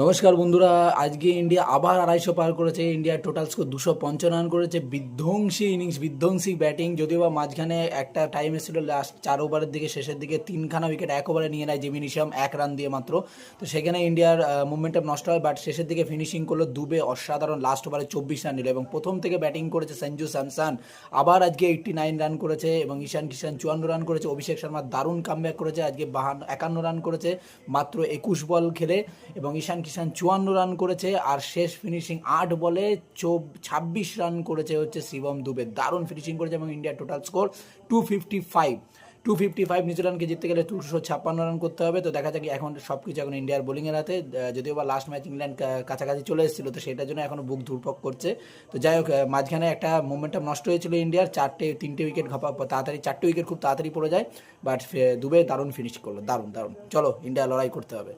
নমস্কার বন্ধুরা, আজকে ইন্ডিয়া আবার 250 পার করেছে। ইন্ডিয়ার টোটাল স্কোর 255 রান করেছে। বিধ্বংসী ইনিংস, বিধ্বংসী ব্যাটিং। যদিও বা মাঝখানে একটা টাইম এসেছিল লাস্ট 4 ওভারের দিকে, শেষের দিকে 3খানা উইকেট এক ওভারে নিয়ে নেয় জিমি নিশাম 1 রান দিয়ে মাত্র। তো সেখানে ইন্ডিয়ার মোমেন্টাম নষ্ট হয়, বাট শেষের দিকে ফিনিশিং করলো দুবে অসাধারণ। লাস্ট ওভারে 24 রান নিল এবং প্রথম থেকে ব্যাটিং করেছে সঞ্জু স্যামসন। আবার আজকে 89 রান করেছে এবং ঈশান কিষান 54 রান করেছে। অভিষেক শর্মা দারুণ কামব্যাক করেছে, আজকে 51 রান করেছে মাত্র 21 বল খেলে। এবং ঈশান কিষান 54 রান করেছে। আর শেষ ফিনিশিং 8 বলে 26 রান করেছে হচ্ছে শিবম দুবে। দারুণ ফিনিশিং করেছে এবং ইন্ডিয়ার টোটাল স্কোর 255। নিউজিল্যান্ডকে জিততে গেলে 256 রান করতে হবে। তো দেখা যাক, এখন সব কিছু এখন ইন্ডিয়ার বোলিংয়ের হাতে। যদিও বা লাস্ট ম্যাচ ইংল্যান্ড কাছাকাছি চলে এসেছিল, তো সেটার জন্য এখনও বুক ধুরপক করছে। তো যাই হোক, মাঝখানে একটা মোমেন্টাম নষ্ট হয়েছিল ইন্ডিয়ার, 3টে উইকেট তাড়াতাড়ি, 4টে উইকেট খুব তাড়াতাড়ি পড়ে যায়। বাট দুবে দারুণ ফিনিশ করলো, দারুণ দারুণ। চলো, ইন্ডিয়া লড়াই করতে হবে।